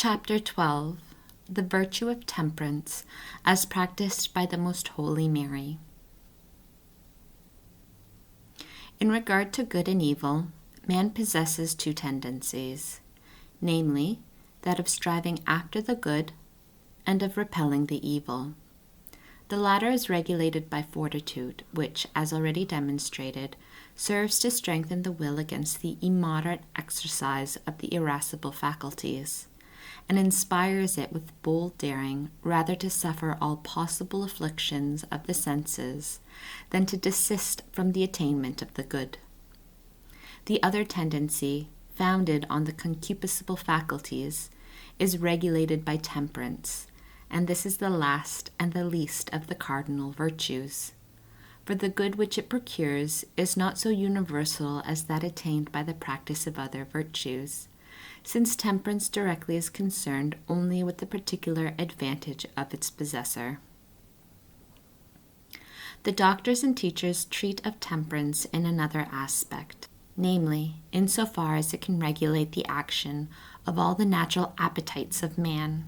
Chapter 12. The Virtue of Temperance, as practiced by the Most Holy Mary. In regard to good and evil, man possesses two tendencies, namely, that of striving after the good and of repelling the evil. The latter is regulated by fortitude, which, as already demonstrated, serves to strengthen the will against the immoderate exercise of the irascible faculties, and inspires it with bold daring rather to suffer all possible afflictions of the senses than to desist from the attainment of the good. The other tendency, founded on the concupiscible faculties, is regulated by temperance, and this is the last and the least of the cardinal virtues. For the good which it procures is not so universal as that attained by the practice of other virtues, since temperance directly is concerned only with the particular advantage of its possessor. The doctors and teachers treat of temperance in another aspect, namely, insofar as it can regulate the action of all the natural appetites of man.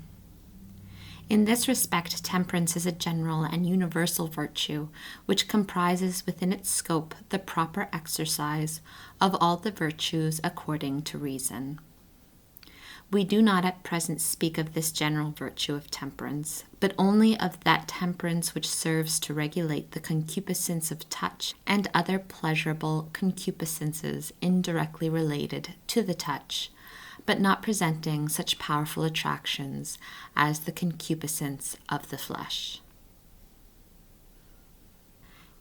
In this respect, temperance is a general and universal virtue, which comprises within its scope the proper exercise of all the virtues according to reason. We do not at present speak of this general virtue of temperance, but only of that temperance which serves to regulate the concupiscence of touch and other pleasurable concupiscences indirectly related to the touch, but not presenting such powerful attractions as the concupiscence of the flesh.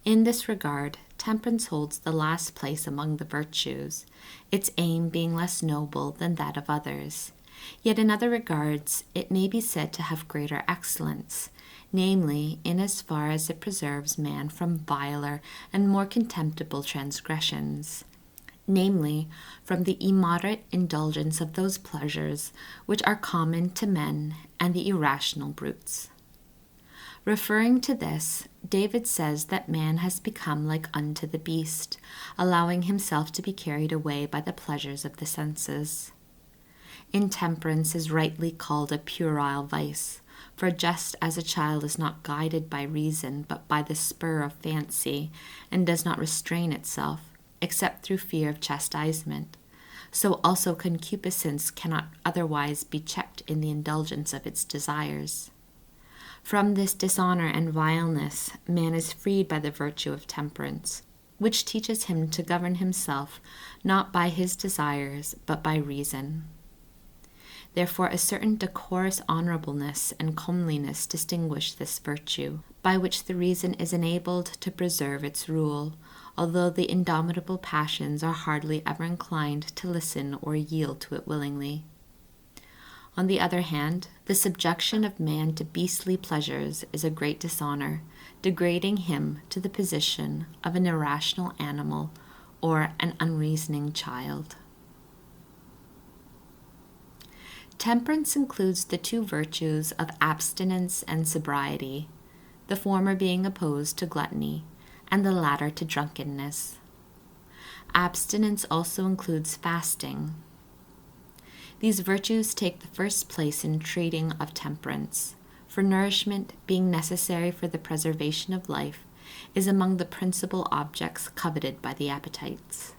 In this regard, temperance holds the last place among the virtues, its aim being less noble than that of others. Yet in other regards it may be said to have greater excellence, namely, in as far as it preserves man from viler and more contemptible transgressions, namely, from the immoderate indulgence of those pleasures which are common to men and the irrational brutes. Referring to this, David says that man has become like unto the beast, allowing himself to be carried away by the pleasures of the senses. Intemperance is rightly called a puerile vice, for just as a child is not guided by reason but by the spur of fancy, and does not restrain itself, except through fear of chastisement, so also concupiscence cannot otherwise be checked in the indulgence of its desires. From this dishonor and vileness, man is freed by the virtue of temperance, which teaches him to govern himself not by his desires but by reason. Therefore a certain decorous honorableness and comeliness distinguish this virtue, by which the reason is enabled to preserve its rule, although the indomitable passions are hardly ever inclined to listen or yield to it willingly. On the other hand, the subjection of man to beastly pleasures is a great dishonor, degrading him to the position of an irrational animal or an unreasoning child. Temperance includes the two virtues of abstinence and sobriety, the former being opposed to gluttony, and the latter to drunkenness. Abstinence also includes fasting. These virtues take the first place in treating of temperance, for nourishment, being necessary for the preservation of life, is among the principal objects coveted by the appetites.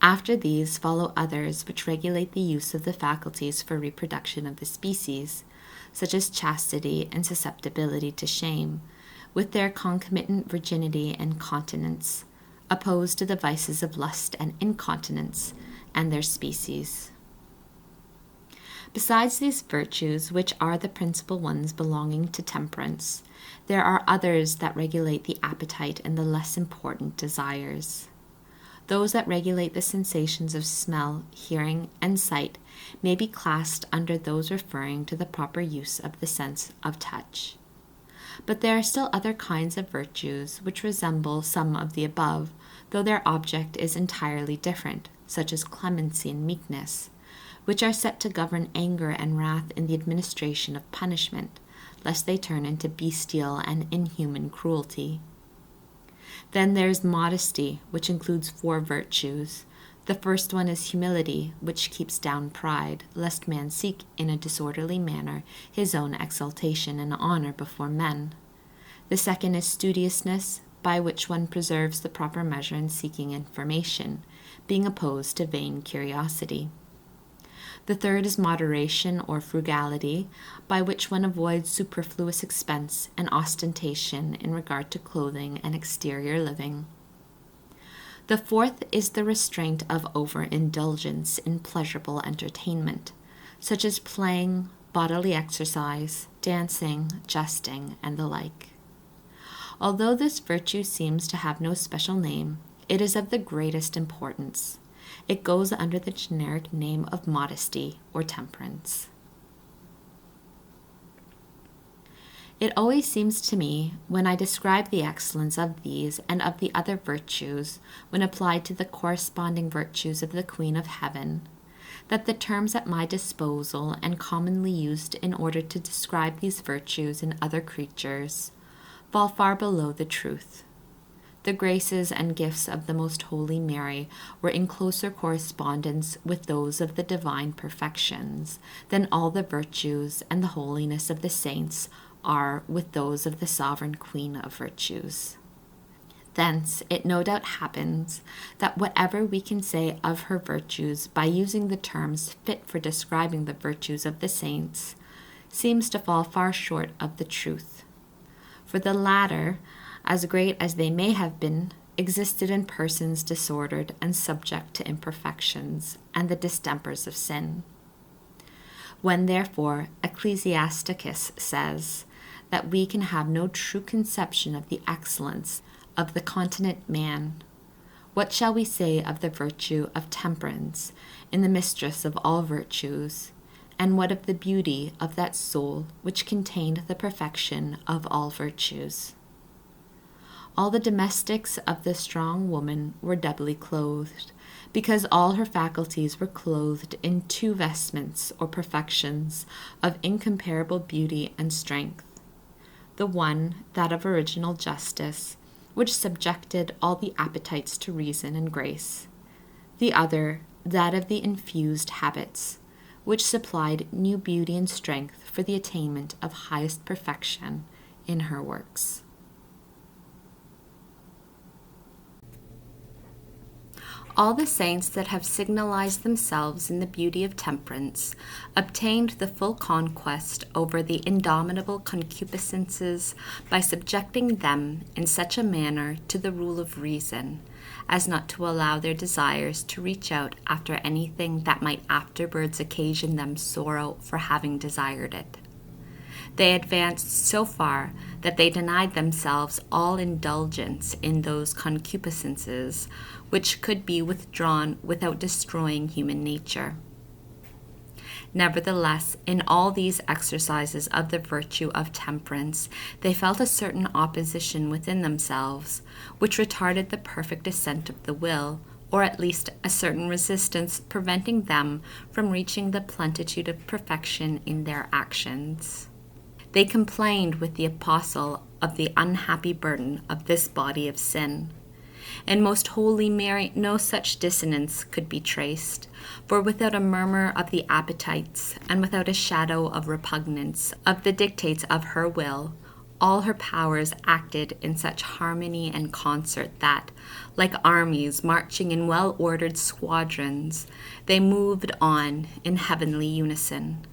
After these follow others which regulate the use of the faculties for reproduction of the species, such as chastity and susceptibility to shame, with their concomitant virginity and continence, opposed to the vices of lust and incontinence and their species. Besides these virtues, which are the principal ones belonging to temperance, there are others that regulate the appetite and the less important desires. Those that regulate the sensations of smell, hearing, and sight may be classed under those referring to the proper use of the sense of touch. But there are still other kinds of virtues which resemble some of the above, though their object is entirely different, such as clemency and meekness, which are set to govern anger and wrath in the administration of punishment, lest they turn into bestial and inhuman cruelty. Then there is modesty, which includes 4 virtues, The first one is humility, which keeps down pride, lest man seek in a disorderly manner his own exaltation and honor before men. The second is studiousness, by which one preserves the proper measure in seeking information, being opposed to vain curiosity. The third is moderation or frugality, by which one avoids superfluous expense and ostentation in regard to clothing and exterior living. The fourth is the restraint of overindulgence in pleasurable entertainment, such as playing, bodily exercise, dancing, jesting, and the like. Although this virtue seems to have no special name, it is of the greatest importance. It goes under the generic name of modesty or temperance. It always seems to me, when I describe the excellence of these and of the other virtues, when applied to the corresponding virtues of the Queen of Heaven, that the terms at my disposal and commonly used in order to describe these virtues in other creatures fall far below the truth. The graces and gifts of the Most Holy Mary were in closer correspondence with those of the divine perfections than all the virtues and the holiness of the saints are with those of the sovereign Queen of virtues. Thence it no doubt happens that whatever we can say of her virtues by using the terms fit for describing the virtues of the saints seems to fall far short of the truth. For the latter, as great as they may have been, existed in persons disordered and subject to imperfections and the distempers of sin. When, therefore, Ecclesiasticus says that we can have no true conception of the excellence of the continent man, what shall we say of the virtue of temperance in the mistress of all virtues, and what of the beauty of that soul which contained the perfection of all virtues? All the domestics of the strong woman were doubly clothed, because all her faculties were clothed in two vestments or perfections of incomparable beauty and strength. The one, that of original justice, which subjected all the appetites to reason and grace. The other, that of the infused habits, which supplied new beauty and strength for the attainment of highest perfection in her works. All the saints that have signalized themselves in the beauty of temperance obtained the full conquest over the indomitable concupiscences by subjecting them in such a manner to the rule of reason as not to allow their desires to reach out after anything that might afterwards occasion them sorrow for having desired it. They advanced so far that they denied themselves all indulgence in those concupiscences which could be withdrawn without destroying human nature. Nevertheless, in all these exercises of the virtue of temperance, they felt a certain opposition within themselves, which retarded the perfect ascent of the will, or at least a certain resistance preventing them from reaching the plenitude of perfection in their actions. They complained with the apostle of the unhappy burden of this body of sin. In Most Holy Mary no such dissonance could be traced, for without a murmur of the appetites, and without a shadow of repugnance of the dictates of her will, all her powers acted in such harmony and concert that, like armies marching in well-ordered squadrons, they moved on in heavenly unison.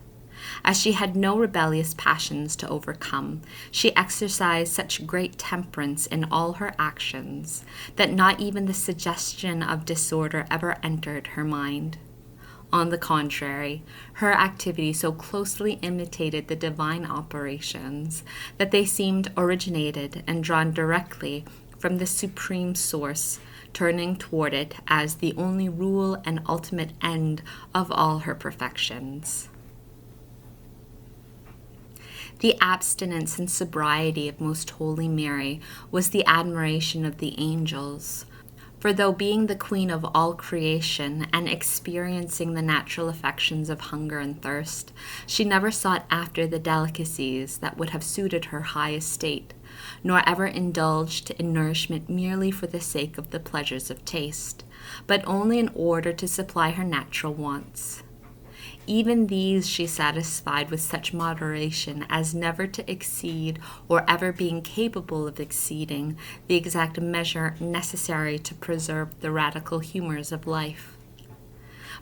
As she had no rebellious passions to overcome, she exercised such great temperance in all her actions that not even the suggestion of disorder ever entered her mind. On the contrary, her activity so closely imitated the divine operations that they seemed originated and drawn directly from the supreme source, turning toward it as the only rule and ultimate end of all her perfections. The abstinence and sobriety of Most Holy Mary was the admiration of the angels. For though being the queen of all creation and experiencing the natural affections of hunger and thirst, she never sought after the delicacies that would have suited her high estate, nor ever indulged in nourishment merely for the sake of the pleasures of taste, but only in order to supply her natural wants. Even these she satisfied with such moderation as never to exceed, or ever being capable of exceeding, the exact measure necessary to preserve the radical humors of life.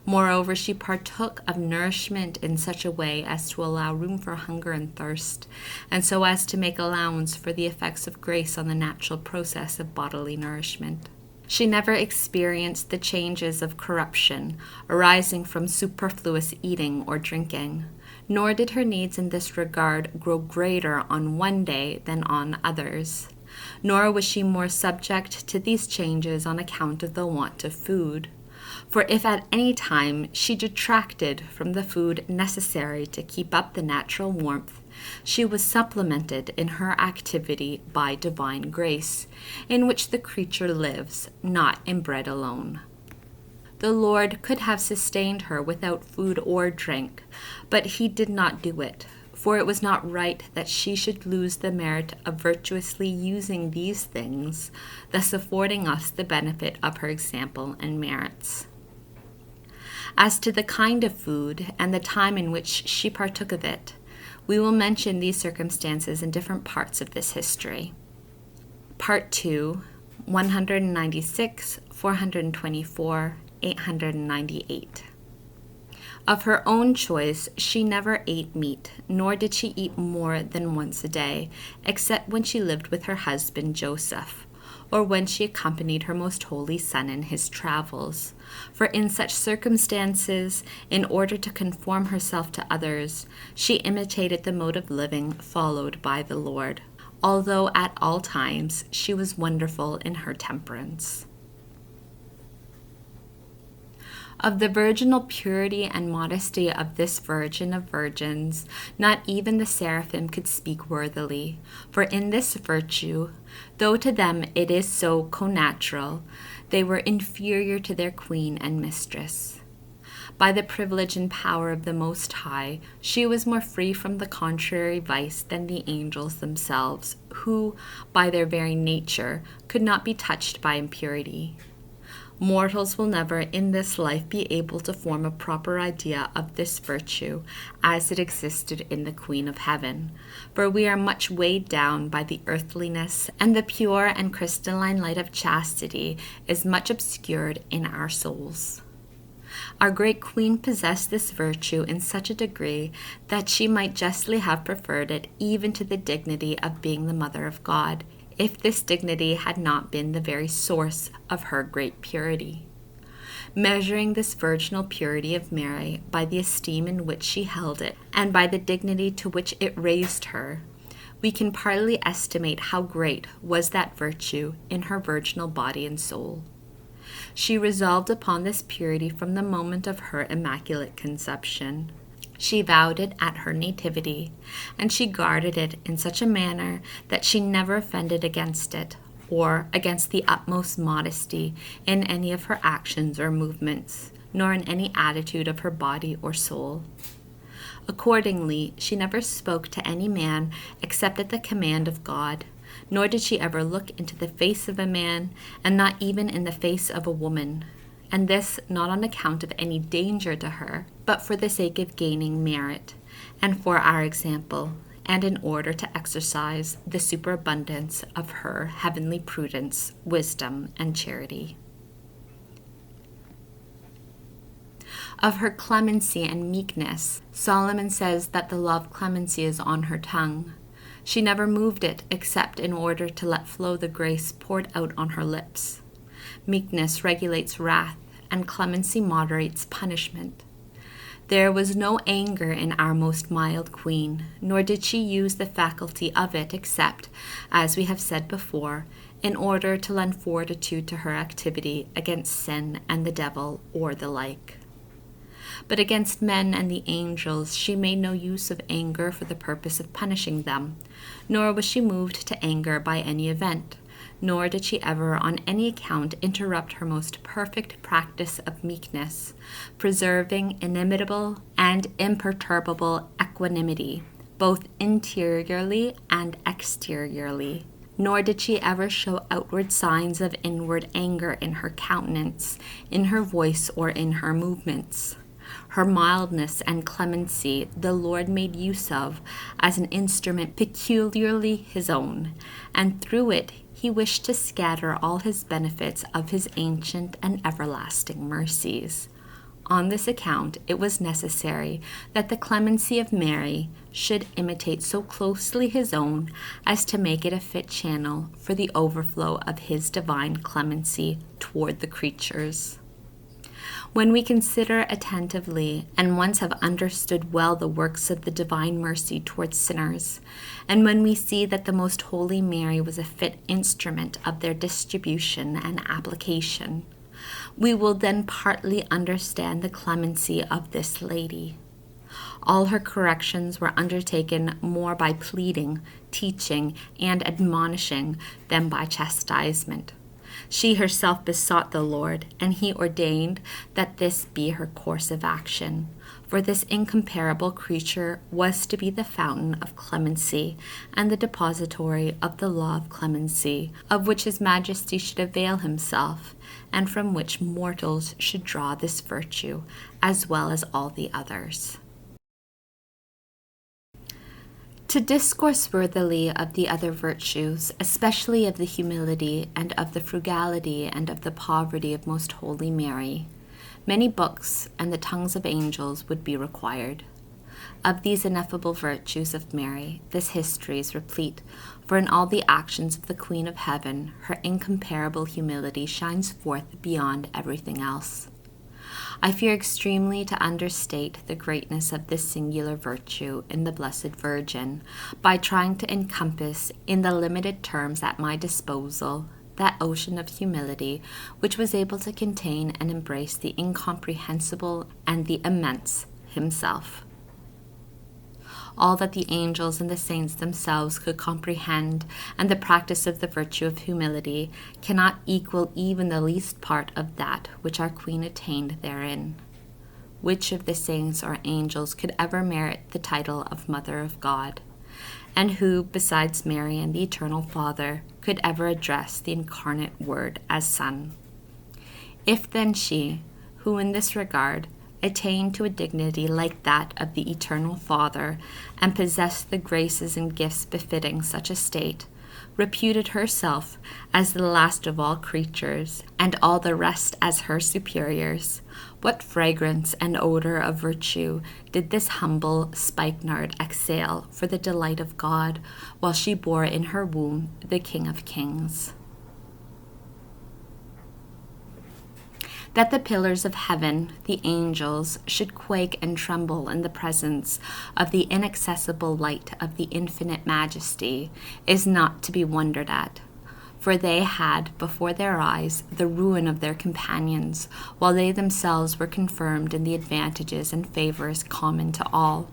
Moreover, she partook of nourishment in such a way as to allow room for hunger and thirst, and so as to make allowance for the effects of grace on the natural process of bodily nourishment. She never experienced the changes of corruption arising from superfluous eating or drinking, nor did her needs in this regard grow greater on one day than on others, nor was she more subject to these changes on account of the want of food. For if at any time she detracted from the food necessary to keep up the natural warmth, she was supplemented in her activity by divine grace, in which the creature lives, not in bread alone. The Lord could have sustained her without food or drink, but he did not do it, for it was not right that she should lose the merit of virtuously using these things, thus affording us the benefit of her example and merits. As to the kind of food and the time in which she partook of it, we will mention these circumstances in different parts of this history. Part 2, 196, 424, 898. Of her own choice, she never ate meat, nor did she eat more than once a day, except when she lived with her husband Joseph, or when she accompanied her most holy son in his travels. For in such circumstances, in order to conform herself to others, she imitated the mode of living followed by the Lord, although at all times she was wonderful in her temperance. Of the virginal purity and modesty of this Virgin of Virgins, not even the seraphim could speak worthily, for in this virtue, though to them it is so connatural, they were inferior to their queen and mistress. By the privilege and power of the Most High, she was more free from the contrary vice than the angels themselves, who, by their very nature, could not be touched by impurity. Mortals will never in this life be able to form a proper idea of this virtue as it existed in the Queen of Heaven, for we are much weighed down by the earthliness, and the pure and crystalline light of chastity is much obscured in our souls. Our great Queen possessed this virtue in such a degree that she might justly have preferred it even to the dignity of being the Mother of God, if this dignity had not been the very source of her great purity. Measuring this virginal purity of Mary by the esteem in which she held it, and by the dignity to which it raised her, we can partly estimate how great was that virtue in her virginal body and soul. She resolved upon this purity from the moment of her immaculate conception. She vowed it at her nativity, and she guarded it in such a manner that she never offended against it, or against the utmost modesty in any of her actions or movements, nor in any attitude of her body or soul. Accordingly, she never spoke to any man except at the command of God, nor did she ever look into the face of a man, and not even in the face of a woman, and this not on account of any danger to her, but for the sake of gaining merit, and for our example, and in order to exercise the superabundance of her heavenly prudence, wisdom, and charity. Of her clemency and meekness, Solomon says that the law of clemency is on her tongue. She never moved it except in order to let flow the grace poured out on her lips. Meekness regulates wrath, and clemency moderates punishment. There was no anger in our most mild queen, nor did she use the faculty of it except, as we have said before, in order to lend fortitude to her activity against sin and the devil or the like. But against men and the angels she made no use of anger for the purpose of punishing them, nor was she moved to anger by any event, nor did she ever on any account interrupt her most perfect practice of meekness, preserving inimitable and imperturbable equanimity, both interiorly and exteriorly, nor did she ever show outward signs of inward anger in her countenance, in her voice, or in her movements. Her mildness and clemency the Lord made use of as an instrument peculiarly his own, and through it he wished to scatter all his benefits of his ancient and everlasting mercies. On this account, it was necessary that the clemency of Mary should imitate so closely his own as to make it a fit channel for the overflow of his divine clemency toward the creatures. When we consider attentively and once have understood well the works of the divine mercy towards sinners, and when we see that the most holy Mary was a fit instrument of their distribution and application, we will then partly understand the clemency of this lady. All her corrections were undertaken more by pleading, teaching, and admonishing than by chastisement. She herself besought the Lord, and he ordained that this be her course of action. For this incomparable creature was to be the fountain of clemency and the depository of the law of clemency, of which his majesty should avail himself, and from which mortals should draw this virtue, as well as all the others. To discourse worthily of the other virtues, especially of the humility and of the frugality and of the poverty of most holy Mary, many books and the tongues of angels would be required. Of these ineffable virtues of Mary, this history is replete, for in all the actions of the Queen of Heaven, her incomparable humility shines forth beyond everything else. I fear extremely to understate the greatness of this singular virtue in the Blessed Virgin by trying to encompass in the limited terms at my disposal that ocean of humility which was able to contain and embrace the incomprehensible and the immense himself. All that the angels and the saints themselves could comprehend, and the practice of the virtue of humility cannot equal even the least part of that which our Queen attained therein. Which of the saints or angels could ever merit the title of Mother of God? And who, besides Mary and the Eternal Father, could ever address the incarnate Word as Son? If then she, who in this regard attained to a dignity like that of the Eternal Father, and possessed the graces and gifts befitting such a state, reputed herself as the last of all creatures, and all the rest as her superiors, what fragrance and odor of virtue did this humble spikenard exhale for the delight of God, while she bore in her womb the King of Kings? That the pillars of heaven, the angels, should quake and tremble in the presence of the inaccessible light of the infinite majesty is not to be wondered at, for they had before their eyes the ruin of their companions, while they themselves were confirmed in the advantages and favors common to all.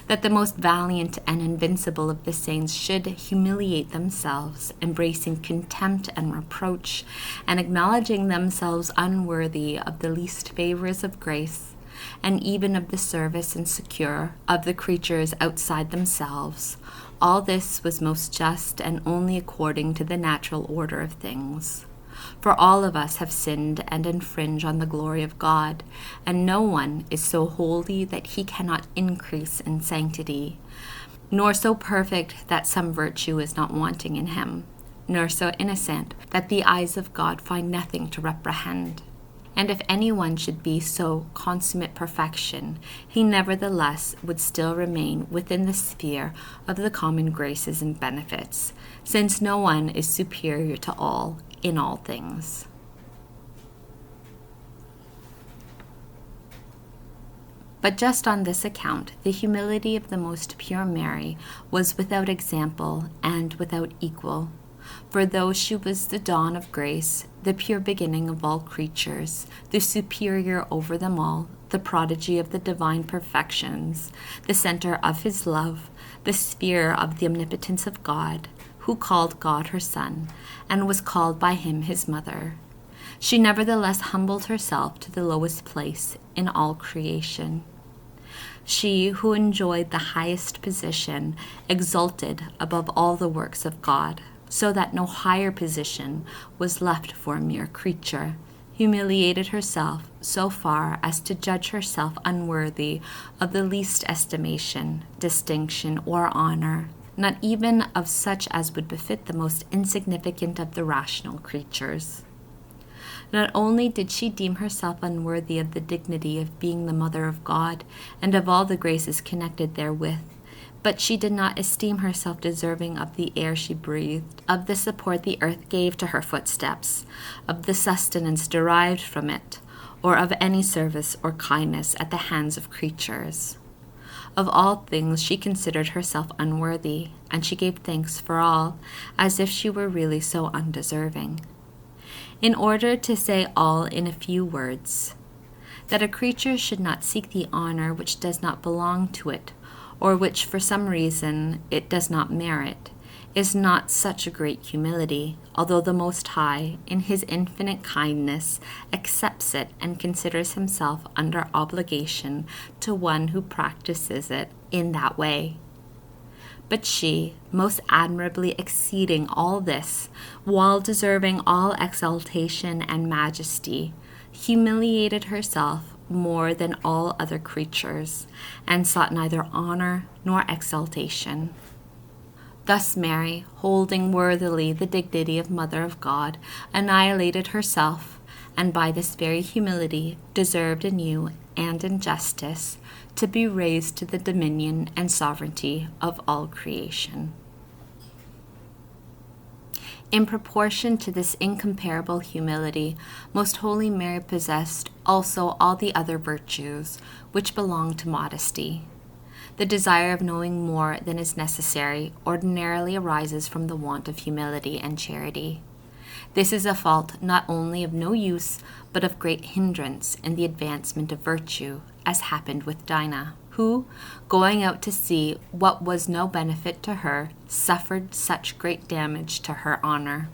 That the most valiant and invincible of the saints should humiliate themselves, embracing contempt and reproach, and acknowledging themselves unworthy of the least favors of grace, and even of the service and succor of the creatures outside themselves, all this was most just and only according to the natural order of things. For all of us have sinned and infringe on the glory of God, and no one is so holy that he cannot increase in sanctity, nor so perfect that some virtue is not wanting in him, nor so innocent that the eyes of God find nothing to reprehend. And if anyone should be so consummate perfection, he nevertheless would still remain within the sphere of the common graces and benefits, since no one is superior to all in all things. But just on this account, the humility of the most pure Mary was without example and without equal. For though she was the dawn of grace, the pure beginning of all creatures, the superior over them all, the prodigy of the divine perfections, the center of his love, the sphere of the omnipotence of God, who called God her Son, and was called by him his mother, she nevertheless humbled herself to the lowest place in all creation. She who enjoyed the highest position exulted above all the works of God, so that no higher position was left for a mere creature, humiliated herself so far as to judge herself unworthy of the least estimation, distinction, or honor, not even of such as would befit the most insignificant of the rational creatures. Not only did she deem herself unworthy of the dignity of being the mother of God and of all the graces connected therewith, but she did not esteem herself deserving of the air she breathed, of the support the earth gave to her footsteps, of the sustenance derived from it, or of any service or kindness at the hands of creatures. Of all things she considered herself unworthy, and she gave thanks for all, as if she were really so undeserving. In order to say all in a few words, that a creature should not seek the honor which does not belong to it, or which for some reason it does not merit, is not such a great humility, although the Most High, in his infinite kindness, accepts it and considers himself under obligation to one who practices it in that way. But she, most admirably exceeding all this, while deserving all exaltation and majesty, humiliated herself more than all other creatures, and sought neither honor nor exaltation. Thus Mary, holding worthily the dignity of Mother of God, annihilated herself, and by this very humility deserved anew and in justice to be raised to the dominion and sovereignty of all creation. In proportion to this incomparable humility, Most Holy Mary possessed also all the other virtues which belong to modesty. The desire of knowing more than is necessary ordinarily arises from the want of humility and charity. This is a fault not only of no use, but of great hindrance in the advancement of virtue, as happened with Dinah, who, going out to see what was no benefit to her, suffered such great damage to her honor.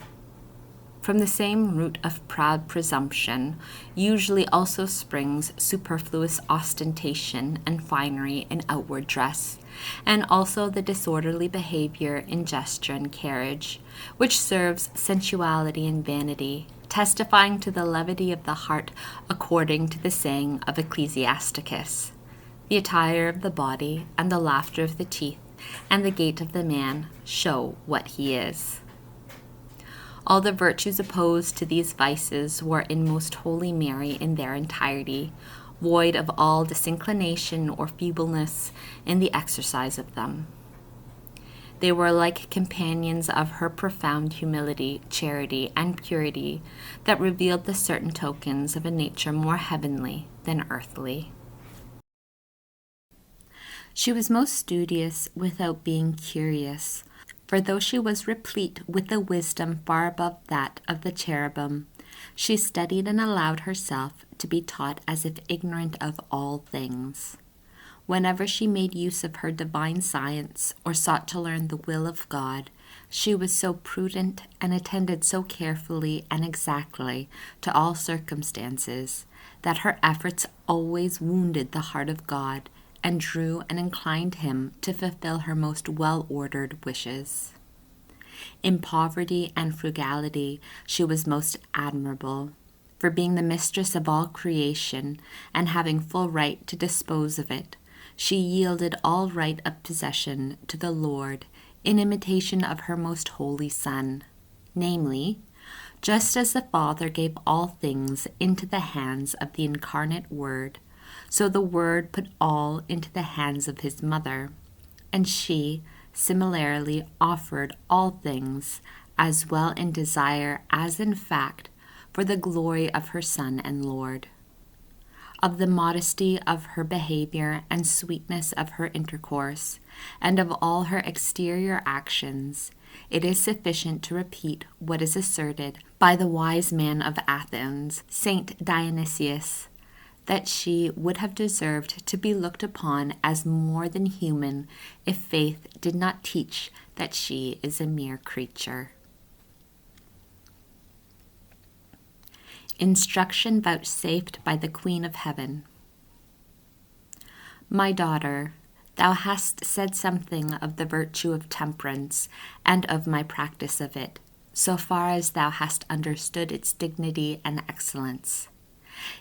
From the same root of proud presumption usually also springs superfluous ostentation and finery in outward dress, and also the disorderly behavior in gesture and carriage, which serves sensuality and vanity, testifying to the levity of the heart according to the saying of Ecclesiasticus. The attire of the body, and the laughter of the teeth, and the gait of the man show what he is. All the virtues opposed to these vices were in Most Holy Mary in their entirety, void of all disinclination or feebleness in the exercise of them. They were like companions of her profound humility, charity, and purity that revealed the certain tokens of a nature more heavenly than earthly. She was most studious without being curious, for though she was replete with a wisdom far above that of the cherubim, she studied and allowed herself to be taught as if ignorant of all things. Whenever she made use of her divine science or sought to learn the will of God, she was so prudent and attended so carefully and exactly to all circumstances that her efforts always wounded the heart of God and drew and inclined him to fulfill her most well-ordered wishes. In poverty and frugality she was most admirable, for being the mistress of all creation and having full right to dispose of it, she yielded all right of possession to the Lord in imitation of her most holy Son, namely, just as the Father gave all things into the hands of the incarnate Word, so the Word put all into the hands of his mother, and she similarly offered all things, as well in desire as in fact, for the glory of her Son and Lord. Of the modesty of her behavior and sweetness of her intercourse, and of all her exterior actions, it is sufficient to repeat what is asserted by the wise man of Athens, Saint Dionysius, that she would have deserved to be looked upon as more than human if faith did not teach that she is a mere creature. Instruction vouchsafed by the Queen of Heaven. My daughter, Thou hast said something of the virtue of temperance and of my practice of it, so far as thou hast understood its dignity and excellence.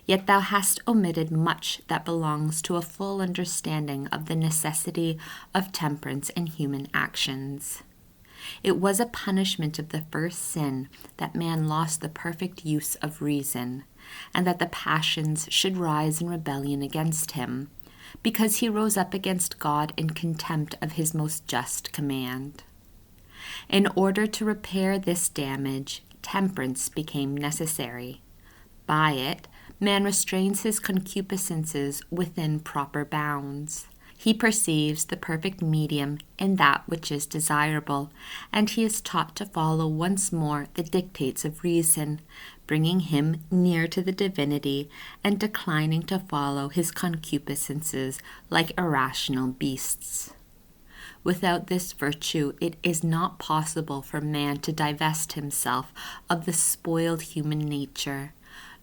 Yet thou hast omitted much that belongs to a full understanding of the necessity of temperance in human actions. It was a punishment of the first sin that man lost the perfect use of reason, and that the passions should rise in rebellion against him, because he rose up against God in contempt of his most just command. In order to repair this damage, temperance became necessary. By it, man restrains his concupiscences within proper bounds. He perceives the perfect medium in that which is desirable, and he is taught to follow once more the dictates of reason, bringing him near to the divinity and declining to follow his concupiscences like irrational beasts. Without this virtue, it is not possible for man to divest himself of the spoiled human nature,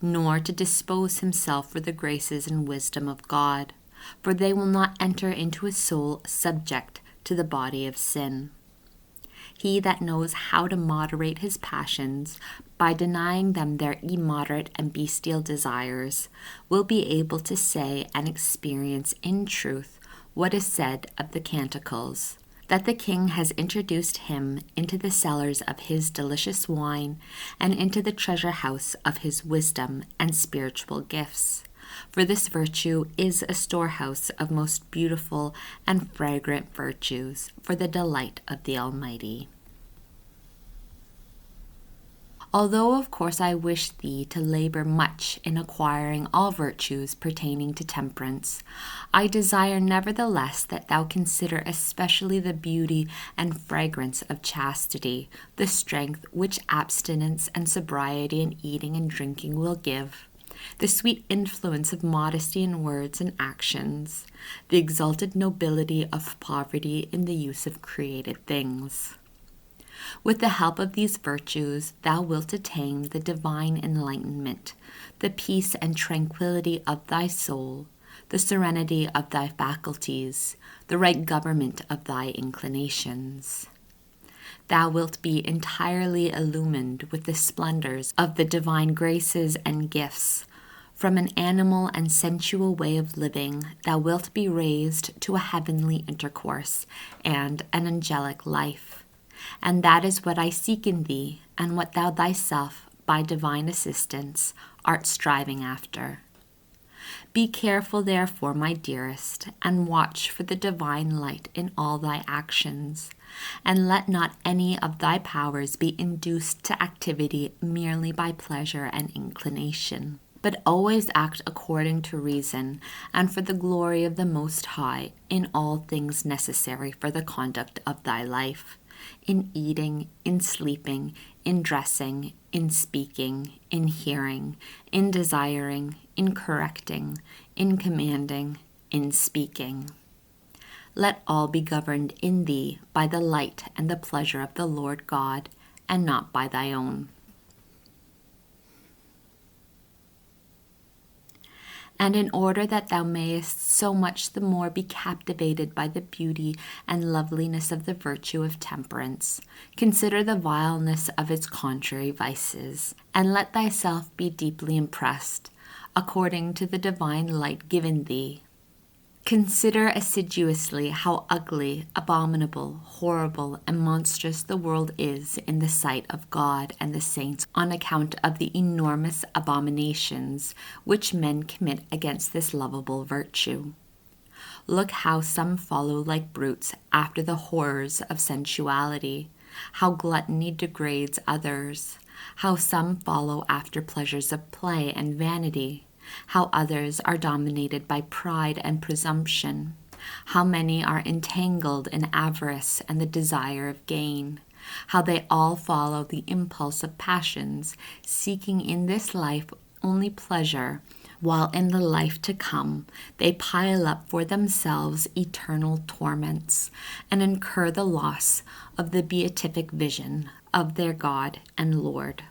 nor to dispose himself for the graces and wisdom of God, for they will not enter into his soul subject to the body of sin. He that knows how to moderate his passions by denying them their immoderate and bestial desires will be able to say and experience in truth what is said of the Canticles, that the King has introduced him into the cellars of his delicious wine and into the treasure house of his wisdom and spiritual gifts. For this virtue is a storehouse of most beautiful and fragrant virtues for the delight of the Almighty. Although of course I wish thee to labor much in acquiring all virtues pertaining to temperance, I desire nevertheless that thou consider especially the beauty and fragrance of chastity, the strength which abstinence and sobriety in eating and drinking will give, the sweet influence of modesty in words and actions, the exalted nobility of poverty in the use of created things. With the help of these virtues, thou wilt attain the divine enlightenment, the peace and tranquility of thy soul, the serenity of thy faculties, the right government of thy inclinations. Thou wilt be entirely illumined with the splendors of the divine graces and gifts. From an animal and sensual way of living, thou wilt be raised to a heavenly intercourse and an angelic life. And that is what I seek in thee, and what thou thyself, by divine assistance, art striving after. Be careful, therefore, my dearest, and watch for the divine light in all thy actions, and let not any of thy powers be induced to activity merely by pleasure and inclination, but always act according to reason, and for the glory of the Most High, in all things necessary for the conduct of thy life, in eating, in sleeping, in dressing, in speaking, in hearing, in desiring, in correcting, in commanding, in speaking. Let all be governed in thee by the light and the pleasure of the Lord God, and not by thy own. And in order that thou mayest so much the more be captivated by the beauty and loveliness of the virtue of temperance, consider the vileness of its contrary vices, and let thyself be deeply impressed, according to the divine light given thee. Consider assiduously how ugly, abominable, horrible, and monstrous the world is in the sight of God and the saints on account of the enormous abominations which men commit against this lovable virtue. Look how some follow like brutes after the horrors of sensuality, how gluttony degrades others, how some follow after pleasures of play and vanity, how others are dominated by pride and presumption, how many are entangled in avarice and the desire of gain, how they all follow the impulse of passions, seeking in this life only pleasure, while in the life to come they pile up for themselves eternal torments and incur the loss of the beatific vision of their God and Lord.